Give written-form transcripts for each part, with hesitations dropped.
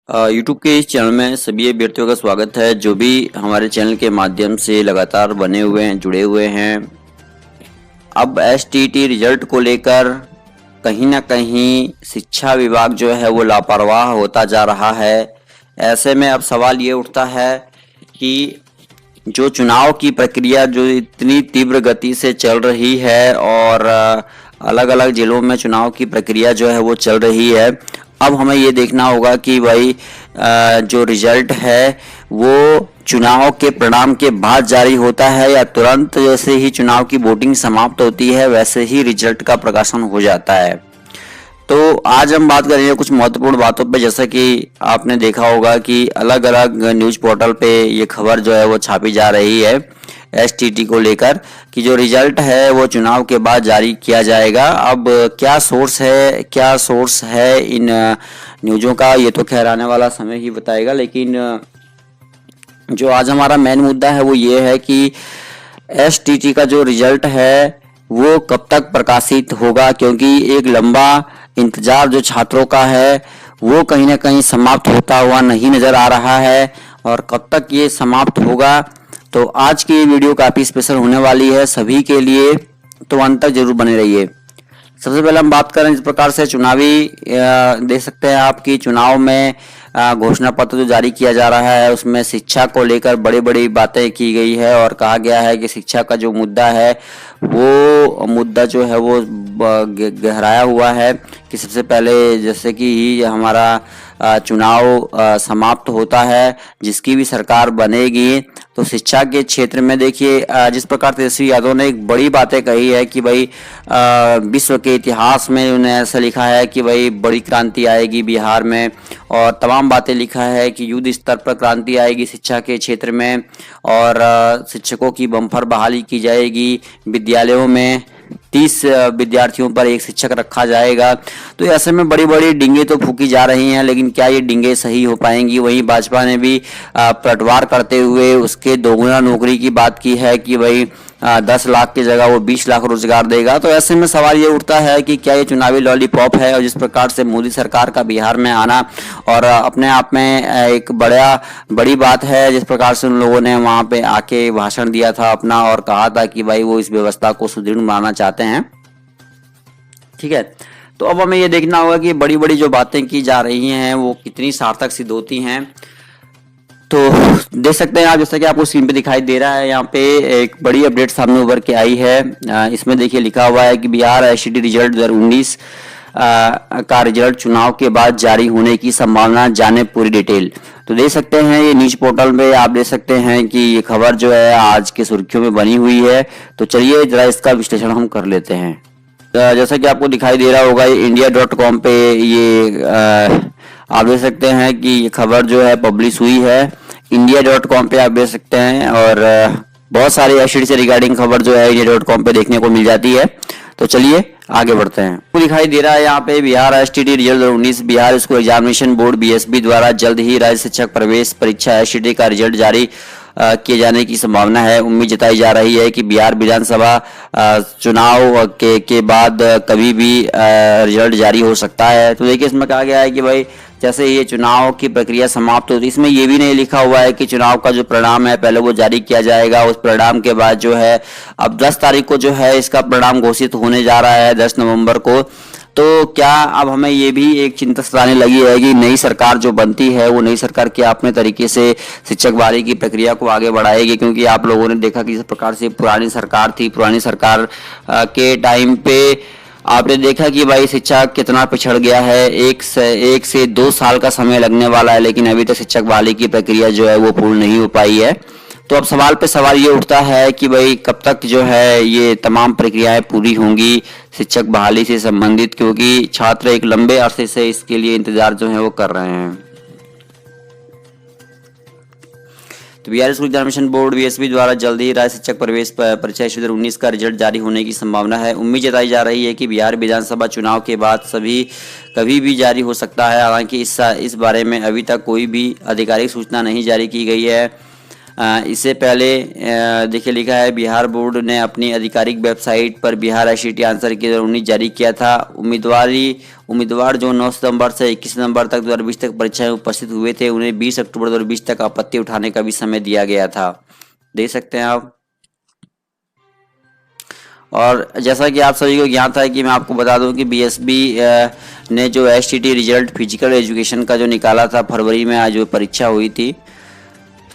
YouTube के इस channel में सभी अभ्यर्थियों का स्वागत है जो भी हमारे चैनल के माध्यम से लगातार बने हुए हैं, जुड़े हुए हैं। अब एसटीटी रिजल्ट को लेकर कहीं ना कहीं शिक्षा विभाग जो है वो लापरवाह होता जा रहा है। ऐसे में अब सवाल ये उठता है कि जो चुनाव की प्रक्रिया जो इतनी तीव्र गति से चल रही है और अलग अलग जिलों में चुनाव की प्रक्रिया जो है वो चल रही है, अब हमें ये देखना होगा कि भाई जो रिजल्ट है वो चुनाव के परिणाम के बाद जारी होता है या तुरंत जैसे ही चुनाव की वोटिंग समाप्त होती है वैसे ही रिजल्ट का प्रकाशन हो जाता है। तो आज हम बात करेंगे कुछ महत्वपूर्ण बातों पे, जैसा कि आपने देखा होगा कि अलग अलग न्यूज पोर्टल पे ये खबर जो है वो छापी जा रही है एसटीटी को लेकर कि जो रिजल्ट है वो चुनाव के बाद जारी किया जाएगा। अब क्या सोर्स है इन न्यूज़ों का, ये तो खैर आने वाला समय ही बताएगा। लेकिन जो आज हमारा मेन मुद्दा है वो ये है कि एसटीटी का जो रिजल्ट है वो कब तक प्रकाशित होगा, क्योंकि एक लंबा इंतजार जो छात्रों का है वो कहीं ना कहीं समाप्त होता हुआ नहीं नजर आ रहा है। और कब तक ये समाप्त होगा, तो आज की ये वीडियो काफ़ी स्पेशल होने वाली है सभी के लिए, तो अंत तक जरूर बने रहिए। सबसे पहले हम बात करें जिस प्रकार से चुनावी देख सकते हैं आप कि चुनाव में घोषणा पत्र जो जारी किया जा रहा है उसमें शिक्षा को लेकर बड़ी बड़ी बातें की गई है और कहा गया है कि शिक्षा का जो मुद्दा है वो मुद्दा जो है वो गहराया हुआ है कि सबसे पहले जैसे कि ही हमारा चुनाव समाप्त होता है, जिसकी भी सरकार बनेगी तो शिक्षा के क्षेत्र में देखिए जिस प्रकार तेजस्वी यादव ने एक बड़ी बातें कही है कि भाई विश्व के इतिहास में उन्हें ऐसा लिखा है कि भाई बड़ी क्रांति आएगी बिहार में, और तमाम बातें लिखा है कि युद्ध स्तर पर क्रांति आएगी शिक्षा के क्षेत्र में, और शिक्षकों की बम्पर बहाली की जाएगी, विद्यालयों में 30 विद्यार्थियों पर एक शिक्षक रखा जाएगा। तो ऐसे में बड़ी बड़ी डींगे तो फूकी जा रही हैं, लेकिन क्या ये डींगे सही हो पाएंगी? वहीं भाजपा ने भी पलटवार करते हुए उसके दोगुना नौकरी की बात की है कि भाई 10 लाख की जगह वो 20 लाख रोजगार देगा। तो ऐसे में सवाल ये उठता है कि क्या ये चुनावी लॉलीपॉप है? और जिस प्रकार से मोदी सरकार का बिहार में आना और अपने आप में एक बड़ी बात है, जिस प्रकार से उन लोगों ने वहां पे आके भाषण दिया था अपना और कहा था कि भाई वो इस व्यवस्था को सुदृढ़ बनाना चाहते हैं। ठीक है, तो अब हमें ये देखना होगा कि बड़ी बड़ी जो बातें की जा रही हैं वो कितनी सार्थक सिद्ध होती हैं। तो देख सकते हैं आप, जैसा कि आपको स्क्रीन पे दिखाई दे रहा है, यहाँ पे एक बड़ी अपडेट सामने उभर के आई है। इसमें देखिए लिखा हुआ है कि बिहार एसटीटी रिजल्ट 2019 का रिजल्ट चुनाव के बाद जारी होने की संभावना, जाने पूरी डिटेल। तो देख सकते हैं ये न्यूज पोर्टल में आप देख सकते हैं कि ये खबर जो है आज के सुर्खियों में बनी हुई है। तो चलिए जरा इसका विश्लेषण हम कर लेते हैं। जैसा कि आपको दिखाई दे रहा होगा india.com पे ये आप देख सकते हैं कि ये खबर जो है पब्लिश हुई है india.com पे, आप देख सकते हैं। और बहुत सारी एसटीटी से रिगार्डिंग खबर जो है india.com पे देखने को मिल जाती है। तो चलिए आगे बढ़ते हैं। आपको दिखाई दे रहा है यहाँ पे Bihar STT result 2019, Bihar school examination board BSB द्वारा जल्द ही राज्य शिक्षक प्रवेश परीक्षा एसटीटी का रिजल्ट जारी किए जाने की संभावना है। उम्मीद जताई जा रही है कि बिहार विधानसभा चुनाव के बाद कभी भी रिजल्ट जारी हो सकता है। तो देखिए इसमें कहा गया है कि भाई जैसे ये चुनाव की प्रक्रिया समाप्त होती है, इसमें ये भी नहीं लिखा हुआ है कि चुनाव का जो परिणाम है पहले वो जारी किया जाएगा, उस परिणाम के बाद जो है अब 10 तारीख को जो है इसका परिणाम घोषित होने जा रहा है 10 नवंबर को। तो क्या अब हमें ये भी एक चिंता सताने लगी है कि नई सरकार जो बनती है वो नई सरकार क्या अपने तरीके से शिक्षक बहाली की प्रक्रिया को आगे बढ़ाएगी? क्योंकि आप लोगों ने देखा कि जिस प्रकार से पुरानी सरकार थी, पुरानी सरकार के टाइम पे आपने देखा कि भाई शिक्षा कितना पिछड़ गया है। एक से 2 साल का समय लगने वाला है, लेकिन अभी तक शिक्षक बहाली की प्रक्रिया जो है वो पूर्ण नहीं हो पाई है। तो अब सवाल पे सवाल ये उठता है कि भाई कब तक जो है ये तमाम प्रक्रियाएं पूरी होंगी शिक्षक बहाली से संबंधित, क्योंकि छात्र एक लंबे अरसे से इसके लिए इंतजार जो है वो कर रहे हैं। तो Bihar school examination board BSB द्वारा जल्द ही राज्य शिक्षक प्रवेश परीक्षा 2019 का रिजल्ट जारी होने की संभावना है। उम्मीद जताई जा रही है कि बिहार विधानसभा चुनाव के बाद कभी भी जारी हो सकता है। हालांकि इस बारे में अभी तक कोई भी आधिकारिक सूचना नहीं जारी की गई है। इससे पहले देखिए लिखा है बिहार बोर्ड ने अपनी आधिकारिक वेबसाइट पर बिहार एसटीटी आंसर की 2019 जारी किया था। उम्मीदवार जो 9 सितंबर से 21 नवंबर तक 2020 तक परीक्षा में उपस्थित हुए थे, उन्हें 20 अक्टूबर 2020 तक आपत्ति उठाने का भी समय दिया गया था। देख सकते हैं आप। और जैसा कि आप सभी को ज्ञात है कि मैं आपको बता दूं कि बीएसबी ने जो एसटीटी रिजल्ट फिजिकल एजुकेशन का जो निकाला था फरवरी में, आज जो परीक्षा हुई थी,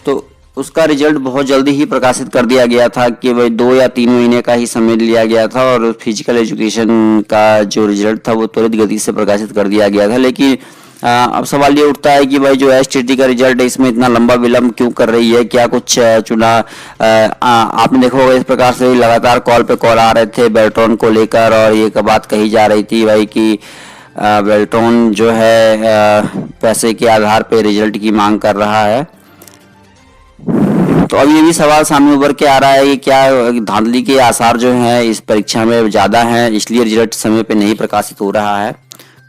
तो उसका रिजल्ट बहुत जल्दी ही प्रकाशित कर दिया गया था कि भाई 2 या 3 महीने का ही समय लिया गया था और फिजिकल एजुकेशन का जो रिजल्ट था वो त्वरित गति से प्रकाशित कर दिया गया था। लेकिन अब सवाल ये उठता है कि भाई जो एसटीटी का रिजल्ट है इसमें इतना लंबा विलंब क्यों कर रही है? क्या कुछ आपने देखा होगा इस प्रकार से लगातार कॉल पे कॉल आ रहे थे बेल्ट्रॉन को लेकर, और ये बात कही जा रही थी भाई कि बेल्ट्रॉन जो है पैसे के आधार पे रिजल्ट की मांग कर रहा है। तो अब ये भी सवाल सामने उभर के आ रहा है कि क्या धांधली के आसार जो हैं इस परीक्षा में ज़्यादा हैं, इसलिए रिजल्ट समय पे नहीं प्रकाशित हो रहा है।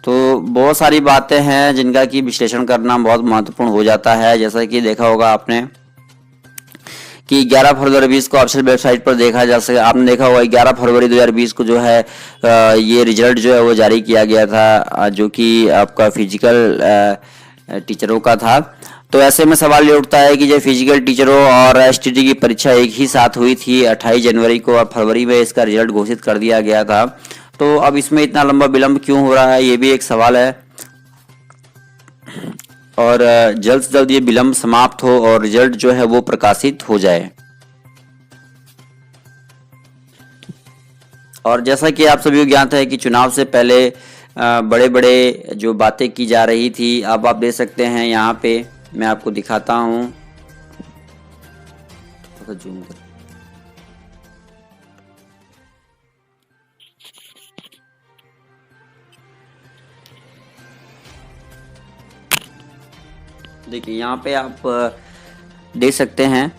तो बहुत सारी बातें हैं जिनका कि विश्लेषण करना बहुत महत्वपूर्ण हो जाता है। जैसा कि देखा होगा आपने कि 11 फरवरी 2020 को ऑफिशियल वेबसाइट पर देखा जा सके, आपने देखा होगा 11 फरवरी 2020 को जो है ये रिजल्ट जो है वो जारी किया गया था, जो कि आपका फिजिकल टीचरों का था। तो ऐसे में सवाल ये उठता है कि जो फिजिकल टीचरों और एसटीटी की परीक्षा एक ही साथ हुई थी 28 जनवरी को, और फरवरी में इसका रिजल्ट घोषित कर दिया गया था। तो अब इसमें इतना लंबा विलंब क्यों हो रहा है, ये भी एक सवाल है। और जल्द से जल्द ये विलंब समाप्त हो और रिजल्ट जो है वो प्रकाशित हो जाए। और जैसा कि आप सभी को ज्ञात है कि चुनाव से पहले बड़े बड़े जो बातें की जा रही थी, अब आप देख सकते हैं यहाँ पे मैं आपको दिखाता हूँ। जूम कर देखिए यहाँ पे आप देख सकते हैं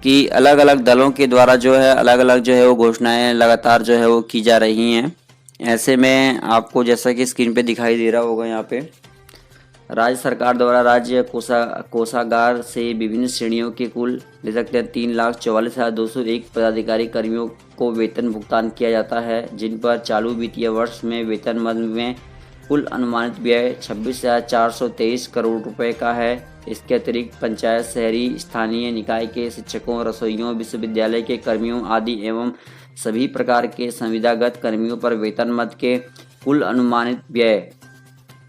कि अलग अलग दलों के द्वारा जो है अलग अलग जो है वो घोषणाएं लगातार जो है वो की जा रही हैं। ऐसे में आपको जैसा कि स्क्रीन पे दिखाई दे रहा होगा यहाँ पे राज्य सरकार द्वारा राज्य कोषागार से विभिन्न श्रेणियों के कुल ले सकते हैं 3,44,201 पदाधिकारी कर्मियों को वेतन भुगतान किया जाता है, जिन पर चालू वित्तीय वर्ष में वेतन मद में कुल अनुमानित व्यय 26,423 करोड़ रुपए का है। इसके अतिरिक्त पंचायत, शहरी स्थानीय निकाय के शिक्षकों, रसोइयों, विश्वविद्यालय के कर्मियों आदि एवं सभी प्रकार के संविदागत कर्मियों पर वेतन मद के कुल अनुमानित व्यय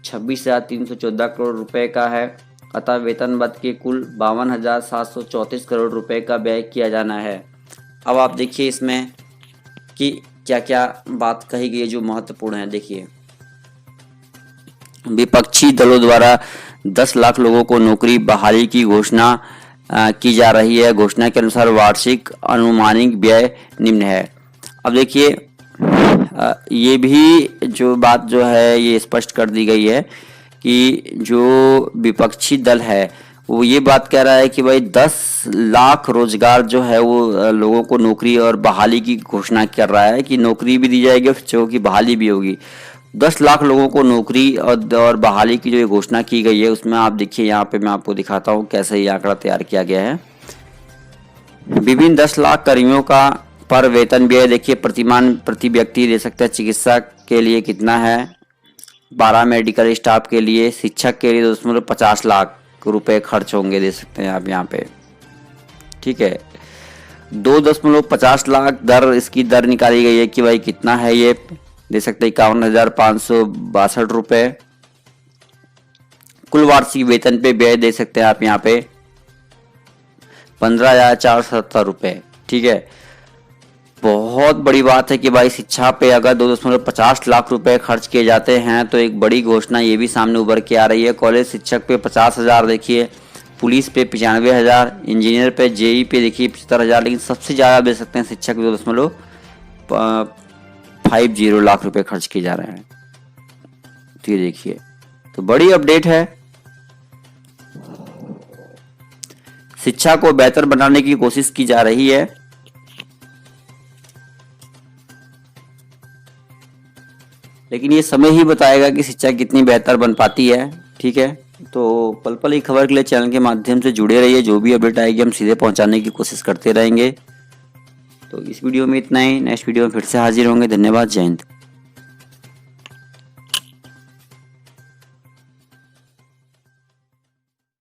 26,314 करोड़ रुपए का है। अतः वेतन मद के कुल 52,734 करोड़ रुपए का व्यय किया जाना है। अब आप देखिए इसमें कि क्या क्या बात कही गई है जो महत्वपूर्ण है। देखिए विपक्षी दलों द्वारा 10 लाख लोगों को नौकरी बहाली की घोषणा की जा रही है। घोषणा के अनुसार वार्षिक अनुमानित व्यय निम्न है। अब देखिए ये भी जो बात जो है ये स्पष्ट कर दी गई है कि जो विपक्षी दल है वो ये बात कह रहा है कि भाई 10 लाख रोजगार जो है वो लोगों को नौकरी और बहाली की घोषणा कर रहा है कि नौकरी भी दी जाएगी और शिक्षकों की बहाली भी होगी। 10 लाख लोगों को नौकरी और बहाली की जो ये घोषणा की गई है उसमें आप देखिए यहाँ पे मैं आपको दिखाता हूँ कैसे ये आंकड़ा तैयार किया गया है। विभिन्न 10 लाख कर्मियों का पर वेतन व्यय देखिए प्रतिमान प्रति व्यक्ति दे सकते हैं। चिकित्सा के लिए कितना है, 12 मेडिकल स्टाफ के लिए, शिक्षक के लिए 2.50 लाख रुपए खर्च होंगे, दे सकते हैं आप यहाँ पे। ठीक है, 2.50 लाख दर इसकी दर निकाली गई है कि भाई कितना है ये, दे सकते हैं 51,562 रुपए। कुल वार्षिक वेतन पे व्यय दे सकते हैं आप यहाँ पे 15,470 रुपए। ठीक है, बहुत बड़ी बात है कि भाई शिक्षा पे अगर 2.50 लाख रुपए खर्च किए जाते हैं तो एक बड़ी घोषणा ये भी सामने उभर के आ रही है। कॉलेज शिक्षक पे 50,000 देखिए, पुलिस पे 95,000, इंजीनियर पे जेई पे देखिए 75,000, लेकिन सबसे ज़्यादा दे सकते हैं शिक्षक पे 2.50 लाख रुपए खर्च किए जा रहे हैं। तो ये देखिए तो बड़ी अपडेट है। शिक्षा को बेहतर बनाने की कोशिश की जा रही है। लेकिन ये समय ही बताएगा कि शिक्षा कितनी बेहतर बन पाती है। ठीक है, तो पल पल की खबर के लिए चैनल के माध्यम से जुड़े रहिए। जो भी अपडेट आएगी हम सीधे पहुंचाने की कोशिश करते रहेंगे। तो इस वीडियो में इतना ही। नेक्स्ट वीडियो में फिर से हाजिर होंगे। धन्यवाद। जय हिंद।